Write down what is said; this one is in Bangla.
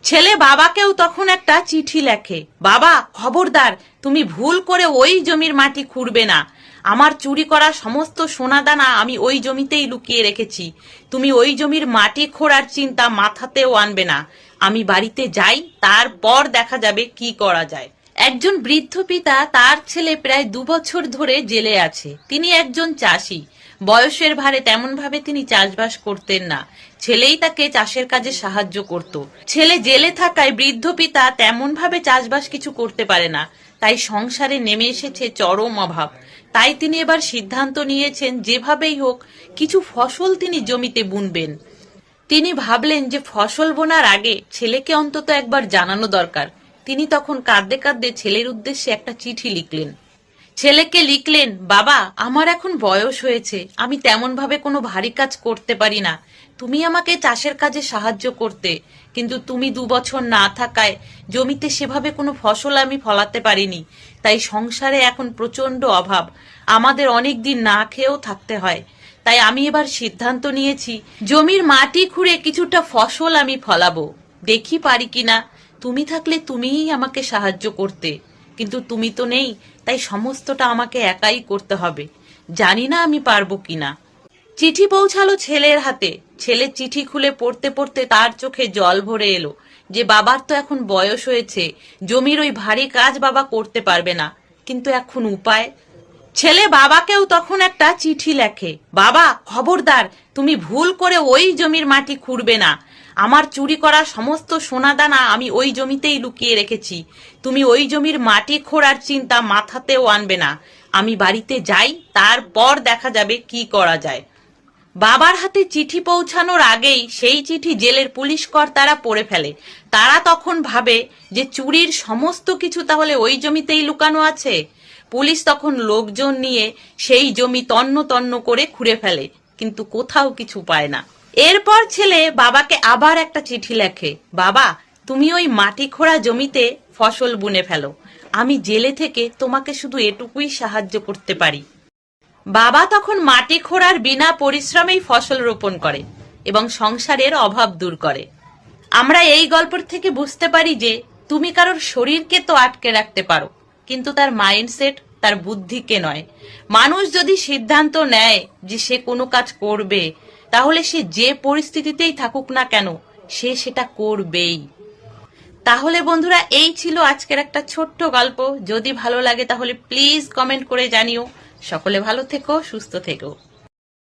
ছেলে বাবাকেও তখন একটা চিঠি লেখে, বাবা খবরদার, তুমি ভুল করে ওই জমির মাটি খুঁড়বে না। আমার চুরি করা সমস্ত সোনাদানা আমি ওই জমিতেই লুকিয়ে রেখেছি। তুমি ওই জমির মাটি খোঁড়ার চিন্তা মাথাতেও আনবে না। আমি বাড়িতে যাই, তারপর দেখা যাবে কি করা যায়। একজন বৃদ্ধ পিতা, তার ছেলে প্রায় 2 বছর ধরে জেলে আছে। তিনি একজন চাষি। বয়সের ভারে তেমন ভাবে তিনি চাষবাস করতেন না, ছেলেই তাকে চাষের কাজে সাহায্য করত। ছেলে জেলে থাকায় বৃদ্ধ পিতা তেমন ভাবে চাষবাস কিছু করতে পারে না, তাই সংসারে নেমে এসেছে চরম অভাব। তাই তিনি এবার সিদ্ধান্ত নিয়েছেন যেভাবেই হোক কিছু ফসল তিনি জমিতে বুনবেন। তিনি ভাবলেন যে ফসল বোনার আগে ছেলেকে অন্তত একবার জানানো দরকার। তিনি তখন কাঁদতে কাঁদতে ছেলের উদ্দেশ্যে একটা চিঠি লিখলেন। ছেলেকে লিখলেন, বাবা আমার এখন বয়স হয়েছে, আমি তেমন ভাবে কোনো ভারী কাজ করতে পারি না। তুমি আমাকে চাষের কাজে সাহায্য করতে, কিন্তু তুমি 2 বছর না থাকায় জমিতে সেভাবে কোনো ফসল আমি ফলাতে পারিনি। তাই সংসারে এখন প্রচন্ড অভাব, আমাদের অনেক দিন না খেয়েও থাকতে হয়। তাই আমি এবার সিদ্ধান্ত নিয়েছি জমির মাটি খুঁড়ে কিছুটা ফসল আমি ফলাবো। দেখি পারি কিনা। তুমি থাকলে তুমিই আমাকে সাহায্য করতে, কিন্তু তুমি তো নেই, তাই সমস্তটা আমাকে একাই করতে হবে। জানি না আমি পারবো কিনা। চিঠি পৌঁছালো ছেলের হাতে। ছেলে চিঠি খুলে পড়তে পড়তে তার চোখে জল ভরে এলো যে বাবার তো এখন বয়স হয়েছে, জমির ওই ভারী কাজ বাবা করতে পারবে না। কিন্তু এখন উপায়? ছেলে বাবাকেও তখন একটা চিঠি লেখে, বাবা খবরদার, তুমি ভুল করে ওই জমির মাটি খুঁড়বে না। আমার চুরি করা সমস্ত সোনাদানা আমি ওই জমিতেই লুকিয়ে রেখেছি। তুমি ওই জমির মাটি খোঁড়ার চিন্তা মাথাতেও আনবে না। আমি বাড়িতে যাই, তারপর দেখা যাবে কি করা যায়। বাবার হাতে চিঠি পৌঁছানোর আগেই সেই চিঠি জেলের পুলিশ কর্তারা পড়ে ফেলে। তারা তখন ভাবে যে চুরির সমস্ত কিছু তাহলে ওই জমিতেই লুকানো আছে। পুলিশ তখন লোকজন নিয়ে সেই জমি তন্ন তন্ন করে খুঁড়ে ফেলে, কিন্তু কোথাও কিছু পায় না। এরপর ছেলে বাবাকে আবার একটা চিঠি লেখে, বাবা তুমি ওই মাটি খোঁড়া জমিতে ফসল বুনে ফেলো। আমি জেলে থেকে তোমাকে শুধু এটুকুই সাহায্য করতে পারি। বাবা তখন মাটি খোঁড়ার বিনা পরিশ্রমেই ফসল রোপণ করে এবং সংসারের অভাব দূর করে। আমরা এই গল্প থেকে বুঝতে পারি যে তুমি কারোর শরীরকে তো আটকে রাখতে পারো, কিন্তু তার মাইন্ডসেট, তার বুদ্ধিকে নয়। মানুষ যদি সিদ্ধান্ত নেয় যে সে কোনো কাজ করবে, তাহলে সে যে পরিস্থিতিতেই থাকুক না কেন সে সেটা করবেই। তাহলে বন্ধুরা, এই ছিল আজকের একটা ছোট্ট গল্প। যদি ভালো লাগে তাহলে প্লিজ কমেন্ট করে জানিও। সকলে ভালো থেকো, সুস্থ থেকো।